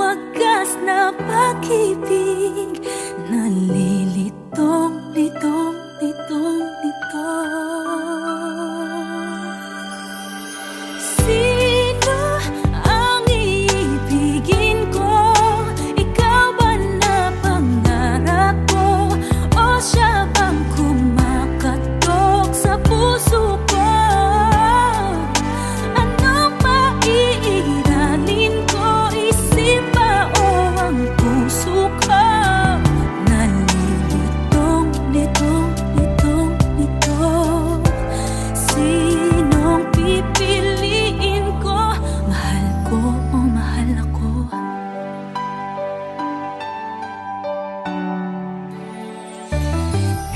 wagas na pag-ibig, nalilitong, litong, litong, litong. Sino ang iibigin ko? Ikaw ba na pangarap ko? O siya bang kumakatok sa puso ko? Anong maiiralin ko? Isip ba o ang puso ko? Nalilitong, litong, litong, litong. Sinong pipiliin ko? Mahal ko o mahal ako?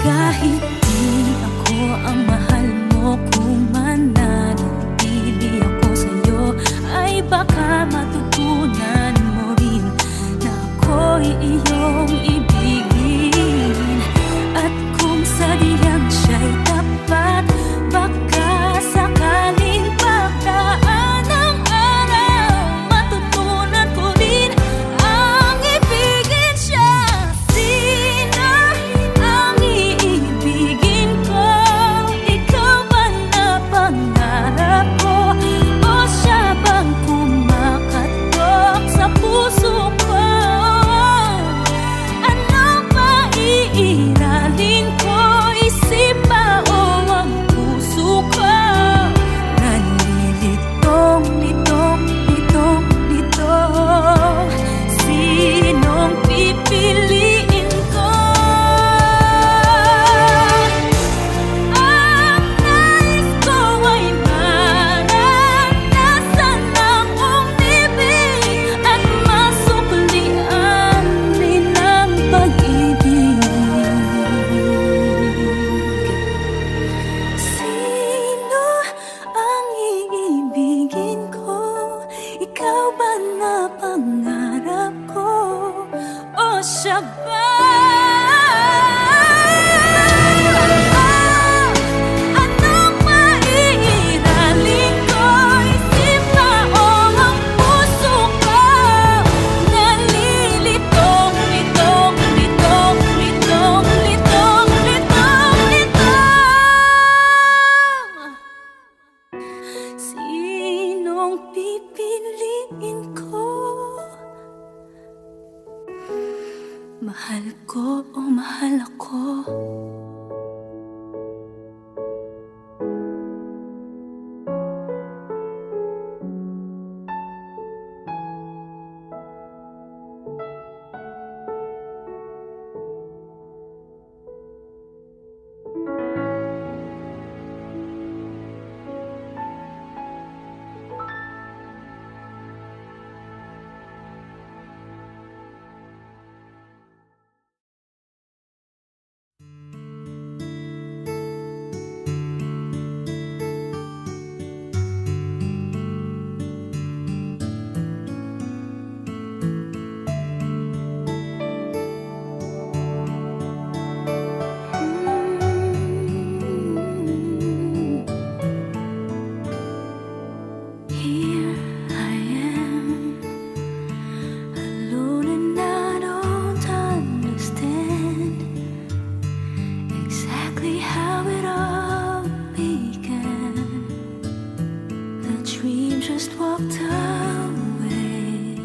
Kahit di ako ang mahal mo, kung mananatili ako sa'yo, ay baka matutunan mo rin na ako'y iyong ibigin. At kung sadyang siya'y tapat, baka sakaling pagdaan ng araw, matutunan ko rin ang ibigin siya. Sino ang iibigin ko? Ikaw ba na pangarap ko? O siya bang kumakatok sa puso ko? Anong maiiralin ko? Isip ba o ang puso ko? Nalilitong, litong, litong, litong. Sinong pipiliin ko? Ang nais ko ay maranasan ng umibig at masuklian rin ang pag-ibig. Sino ang iibigin ko? Ikaw ba na pangarap ko? O siya ba? Anong maiiralin ko? Isip ba o ang puso ko? Nalilitong, litong, litong, litong, litong, litong, litong. Sinong pipiliin ko? Mahal ko o mahal ako? Here I am, alone and I don't understand exactly how it all began. The dream just walked away.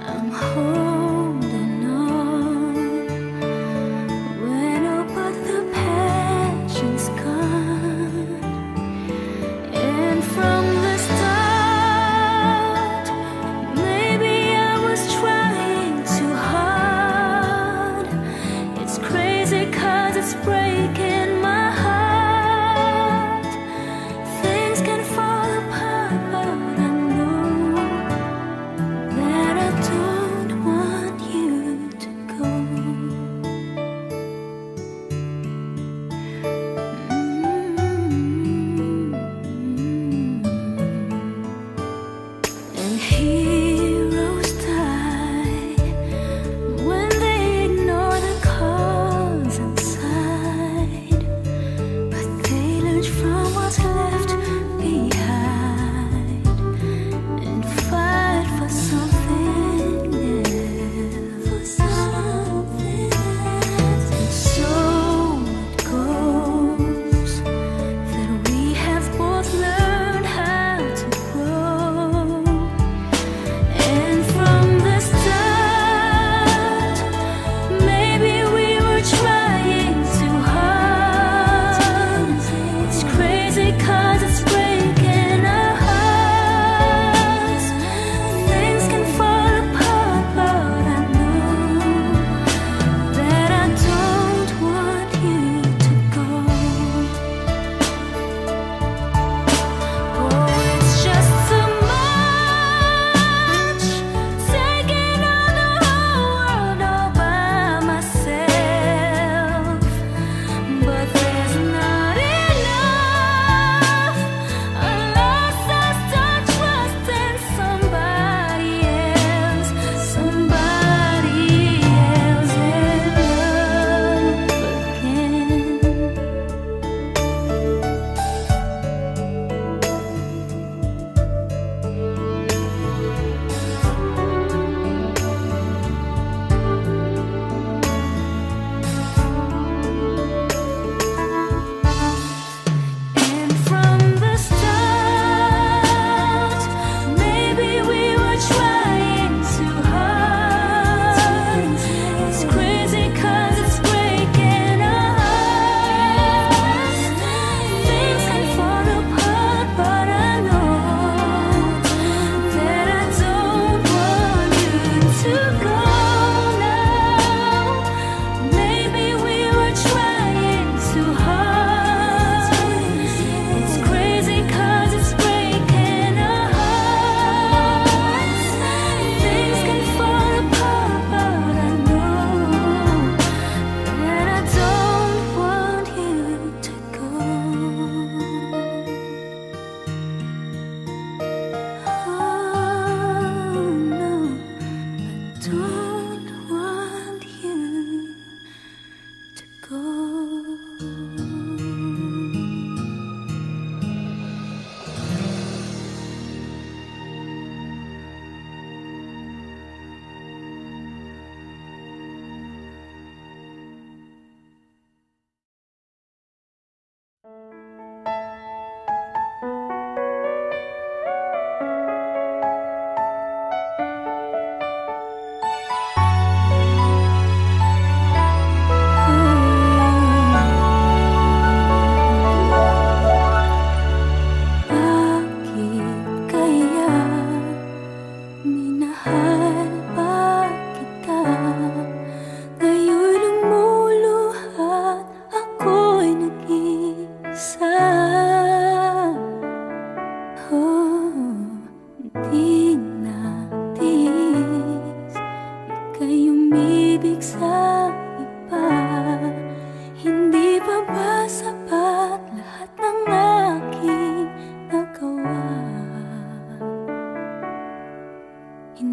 I'm holding on when all but the passion's gone. And from the start, maybe I was trying too hard. It's crazy 'cause it's breaking my heart. Things can fall apart, but I know that I don't want you to go. And heroes die when they ignore the cause inside. But they learn from what's left behind. And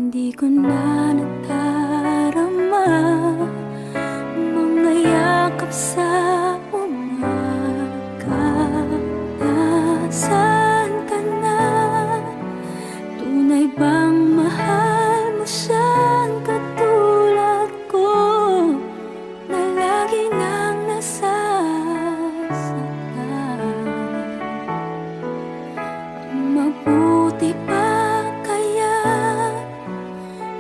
Di ko na nadarama mga yakap sa umaga. Nasaan ka na? Tunay bang mahal mo siyang katulad ko, na lagi nang nasasaktan? Mabuti pa kaya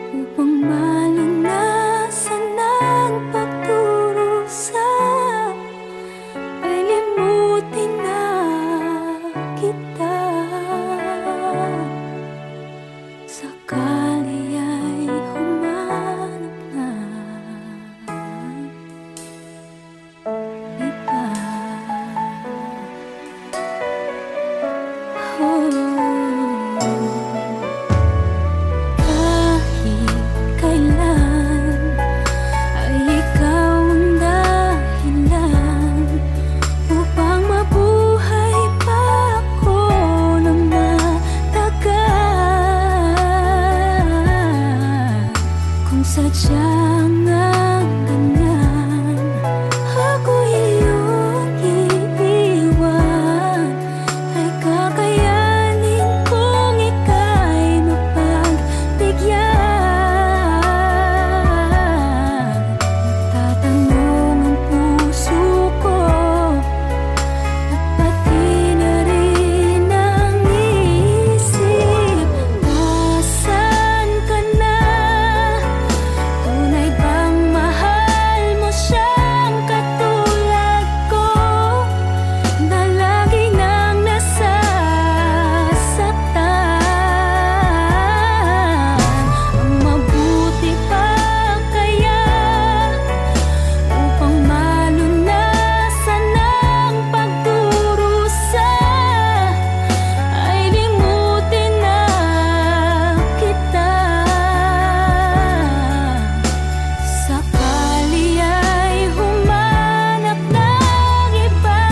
upang malunasan ang pagdurusa, ay limutin na kita. Sakali ay humanap na iba. Kahit kailan ay ikaw ang dahilan upang mabuhay pa ako ng matagal. Kung sadyang ang ganyan, ako iyong iiwan, ay kakayanin kung ika'y mapagbigyan. Tatanong ang puso ko at pati na rin ang isip. Nasaan ka na? Tunay bang mahal mo siyang katulad ko, na lagi nang nasasaktan? Ang mabuti pa kaya upang malunasan ang pagdurusa, ay limutin na kita. Sakali ay humanap ng iba,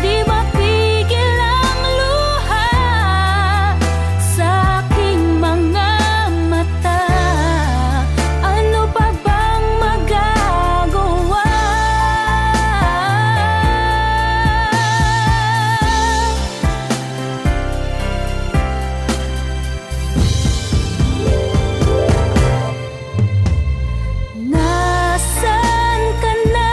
di mapigil ang luha sa aking mga mata. Ano pa bang magagawa? Nasaan ka na?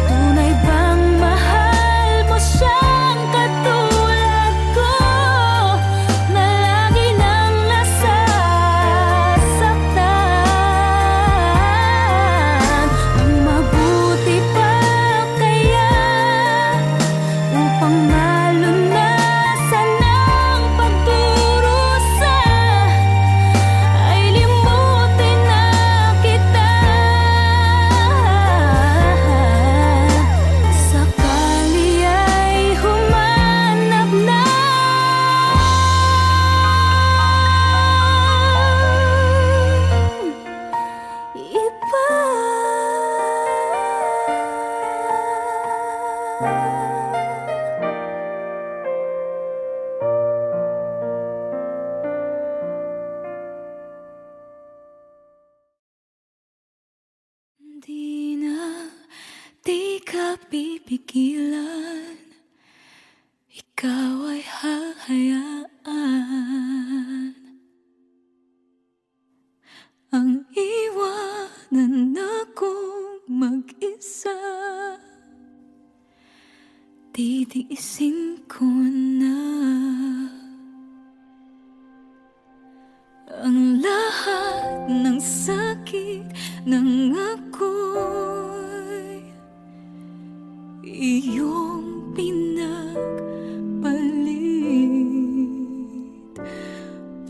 Tunay bang mahal mo siyang katulad ko, na lagi nang nasasaktan? Ang mabuti pa kaya upang malunasan ang pagdurusa, ay limutin na kita. Sakali ay humanap na iba. Di ka pipigilan, ikaw ay hahayaan ang iwanan akong mag-isa. Titiisin ko na ang lahat ng sakit ng ako'y iyong pinagpalit.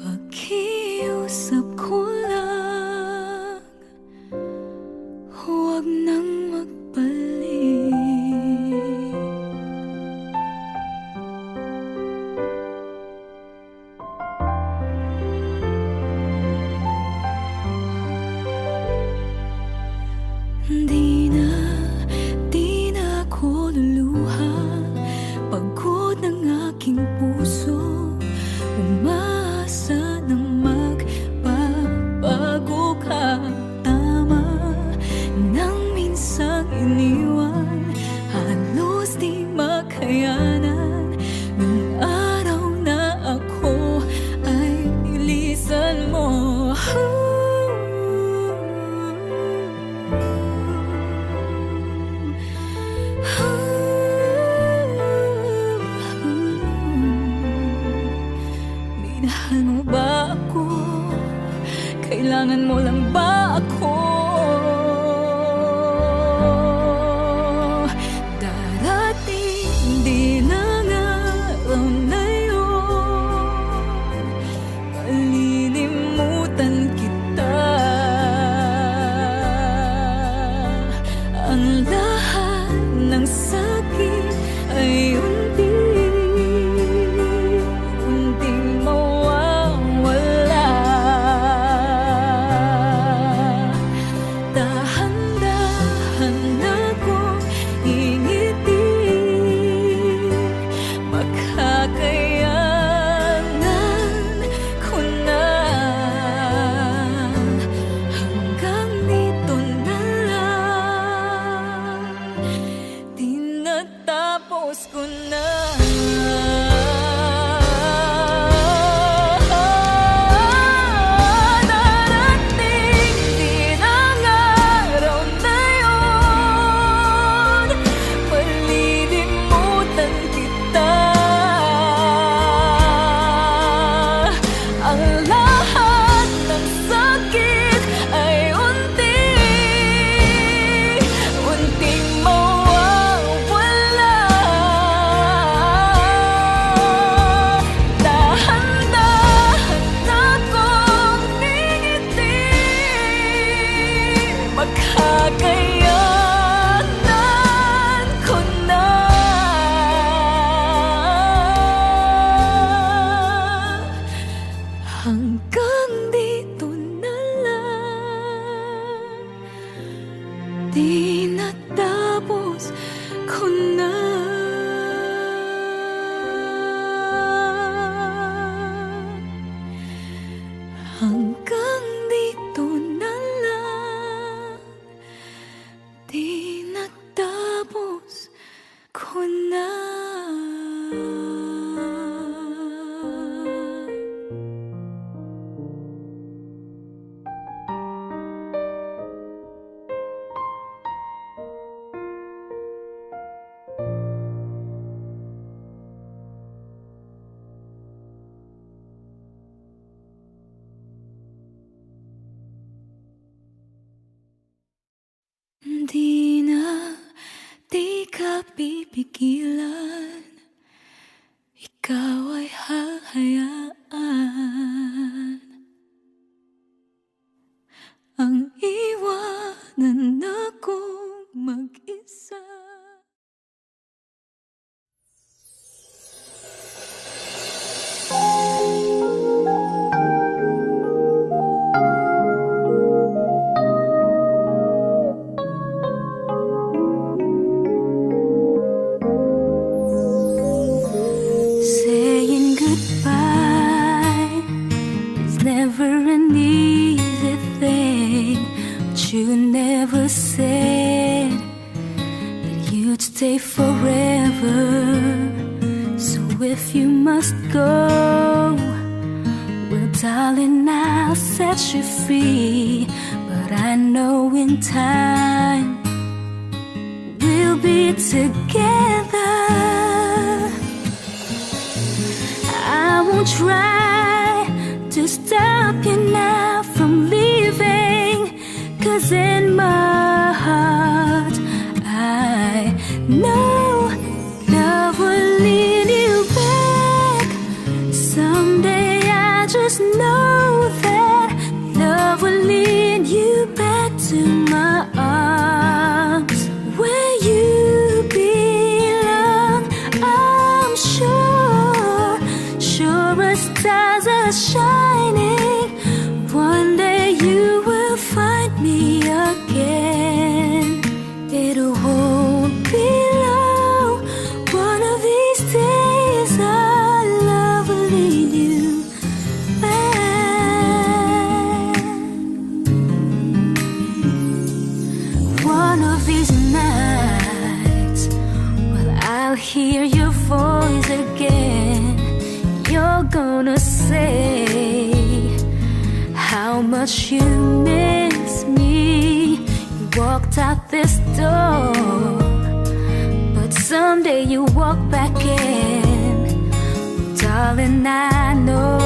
Pakiusap ko lang, huwag nang magbalik. Minahal mo ba ako? Kailangan mo lang ba ako? Darating din ang araw na yun, malilimutan kita. Ang lahat ng sakit ay unting mawawala. Dahan-dahan akong ingiti, makakayanan ko na. Hanggang dito na lang, tinatapos ko na. Darating din ang araw na yun, malilimutan kita. Ang lahat ng sakit ay unting mawawala. Dahan-dahan akong ngingiti, makakayanan ko na. Hanggang dito na lang, tinatapos ko na. Hanggang dito na lang, tinatapos ko na. Di na, di ka pipigilan, ikaw ay hahayaan. Ang iwanan akong mag-isa. Saying goodbye is never an easy thing, but you never said that you'd stay forever. So if you must go, well darling, I'll set you free. But I know in time we'll be together. I won't try to stop you now from leaving, 'cause in my heart I know love will lead you back. Someday I just know that love will lead you back to my arms, where you belong. I'm sure, sure as stars are shining, one day you will find me again. It won't be long, one of these days our love will lead you back. One of these nights, well, I'll hear your voice again. You're gonna say how much you miss me. You walked out this door, but someday you walk back in. Darling, I know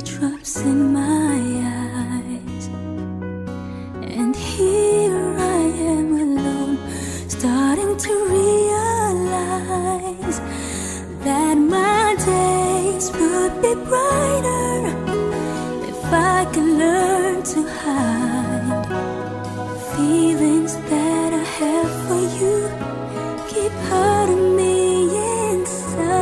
teardrops in my eyes, and here I am alone, starting to realize that my days would be brighter if I could learn to hide feelings that I have for you. Keep hurting me inside.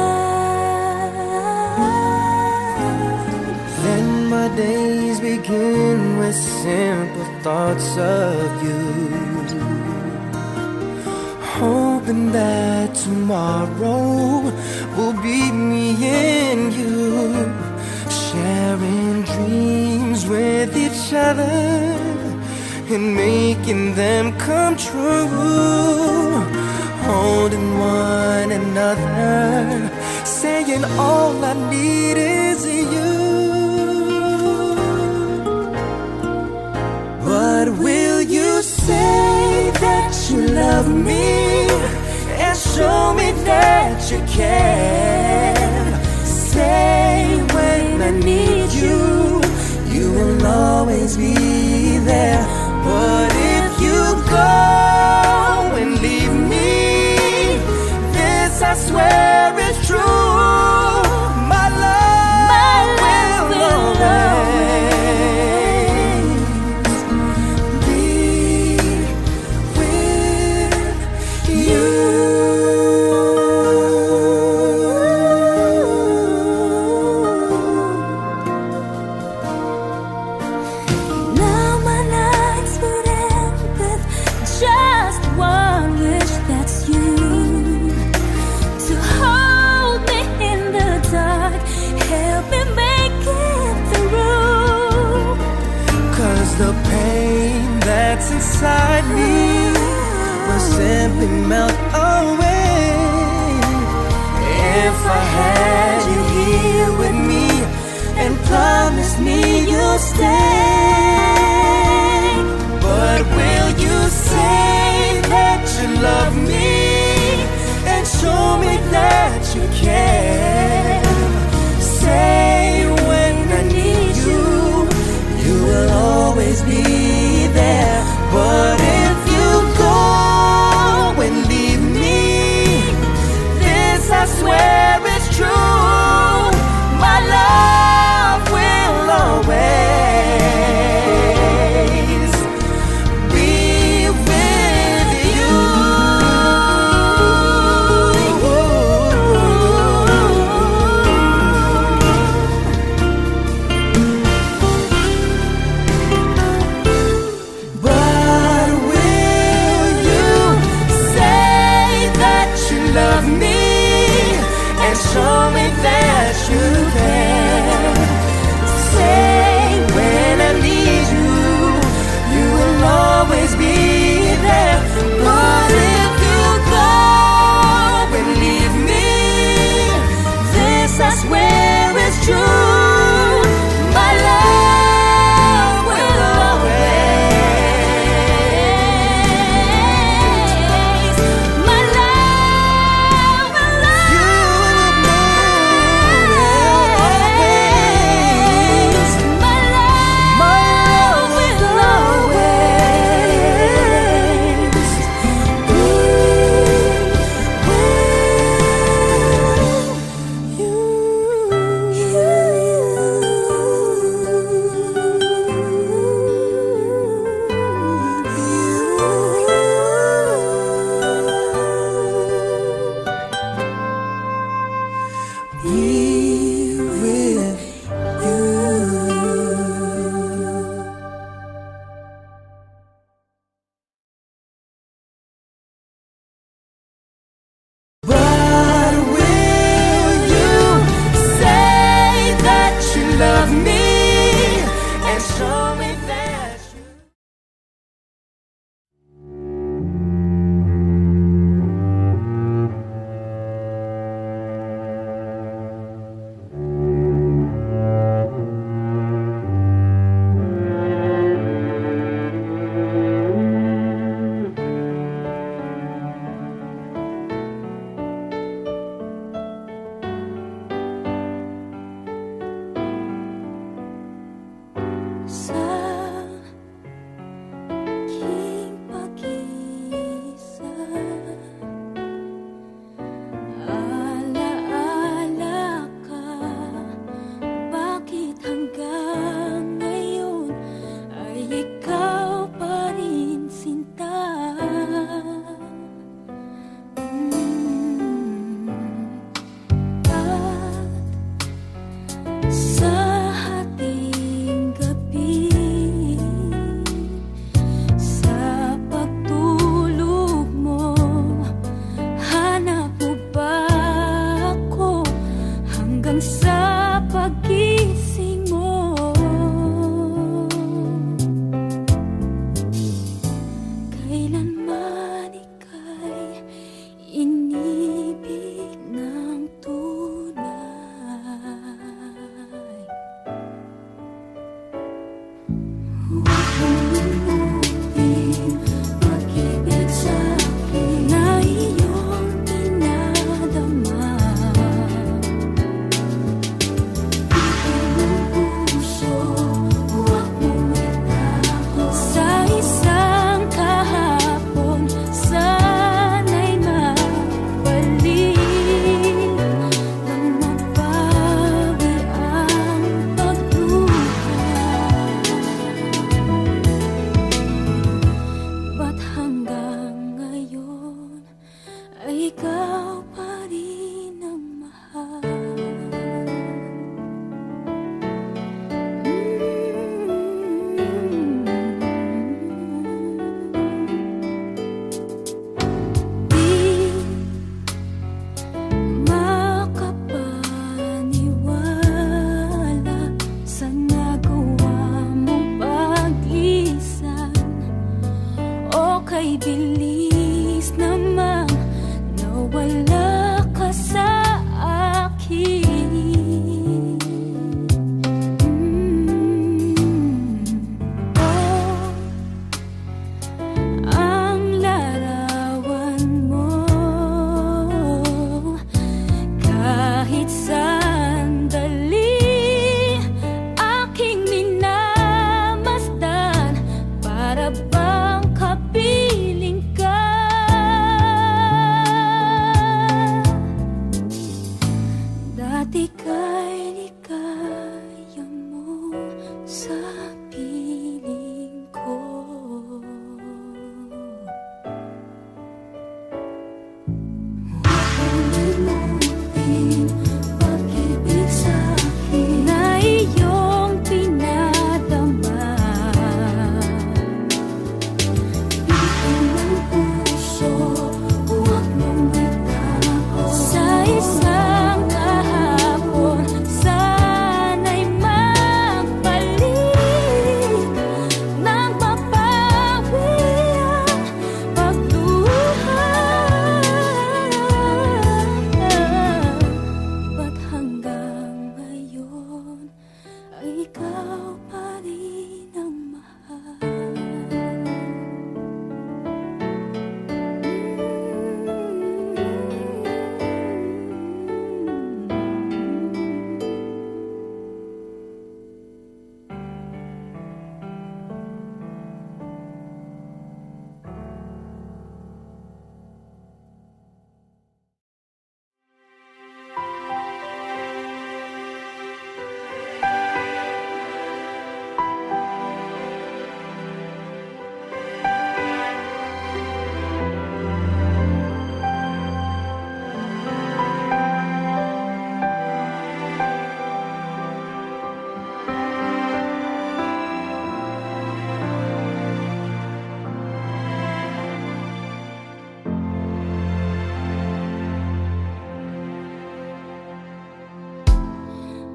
Then my days begin with simple thoughts of you, hoping that tomorrow will be me and you, sharing dreams with each other and making them come true, holding one another, saying all I need is you. But will you say that you love me and show me that you care? Say when I need you, you will always be there. But if you go and leave me, this I swear is true. My love will always be with you. Now my nights would end with just one wish, that's you, to hold me in the dark, help me make it through. 'Cause the pain that's inside me will simply melt away if I had you here with me and promised me you'll stay. But will you say that you love me and show me that you care? Say when I need you, you will always be there. But if you go and leave me, this I swear is true. My love will always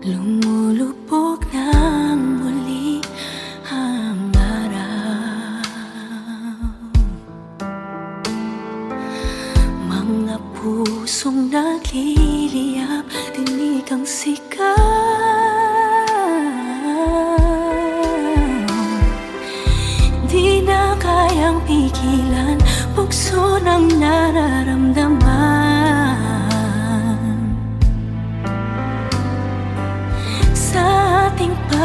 Lumulupok ng muli ang araw. Mga pusong nagliliyap, tinig ang sigaw. Di na kayang pigilan, bugso ng nararamdaman.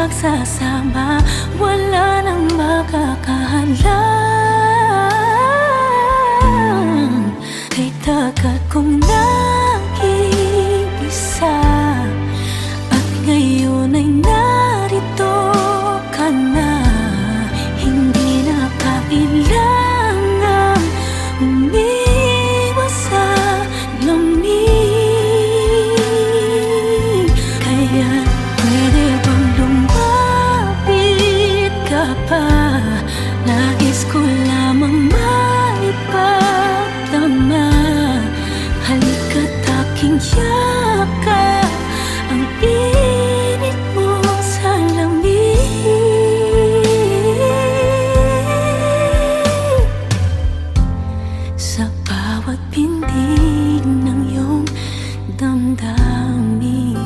pagsasama, wala nang makakahalang. Kay tagal kong nag-iisa, at ngayon ay narito ka na. Hindi na kailangan umiwas sa lamig. Kaya pwede bang lumapit ka pa? Nais ko lamang maipagdama. Halika't aking yakap, ang init mo sa lamig. Sa bawat pintig ng iyong damdamin,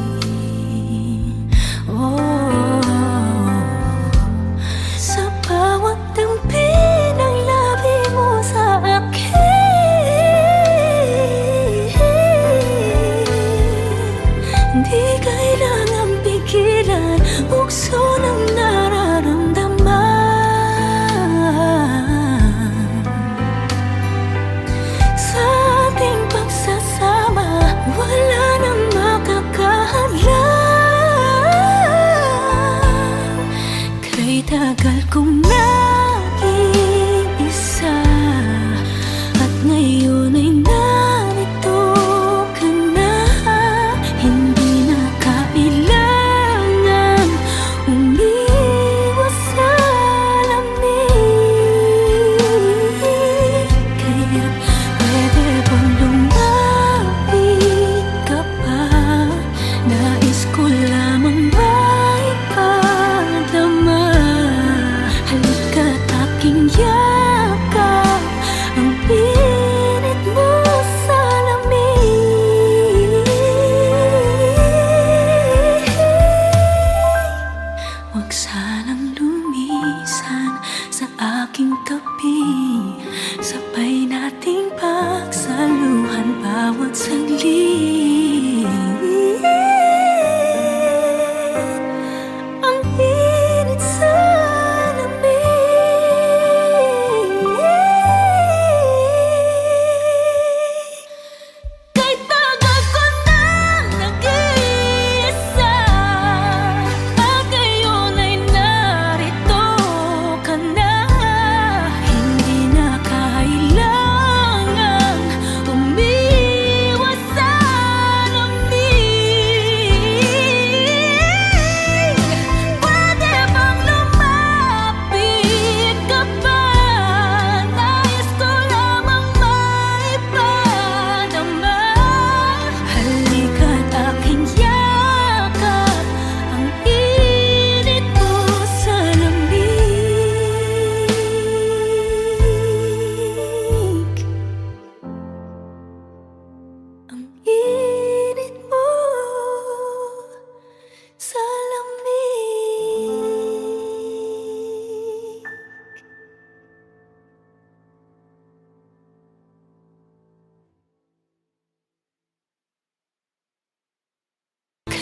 oh, sa bawat dampi ng labi mo sa akin, hindi kailangang pigilan, bukso ng nararamdaman. Sa ating pagsasama, wala nang makakahalang. Kay tagal kong nag-iisa, at ngayon ay narito ka na. Hindi na kailangan umiwas sa lamig. Kaya pwede bang lumapit ka pa? Nais ko lamang maipadama. Halika't aking yakap, ang init mo sa lamig. Huwag sanang lumisan sa aking tabi, sabay nating pagsaluhan bawat saglit. Ang init sa lamig. Kay tagal ko nang nag-iisa, at ngayon ay narito ka na. Hindi na kailangang umiwas sa lamig. Pwede bang lumapit ka pa? Nais ko lamang maipadama. Halika't aking yakap, ang init mo sa lamig. Ang init mo sa lamig.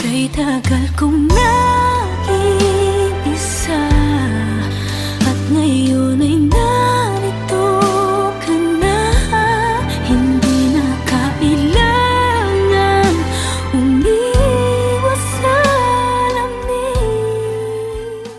Kay tagal kong nag-iisa, at ngayon ay narito ka na. Hindi na kailangan umiwas sa lamig.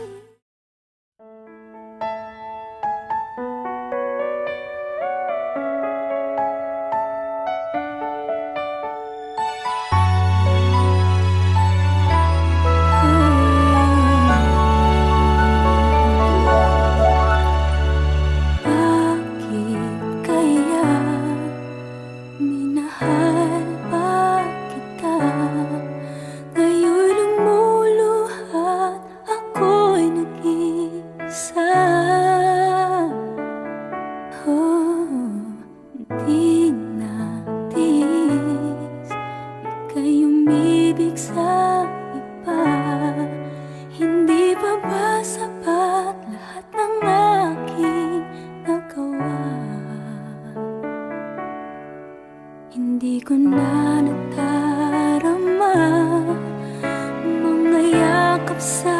Hindi ko na nadarama mga yakap sa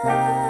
love.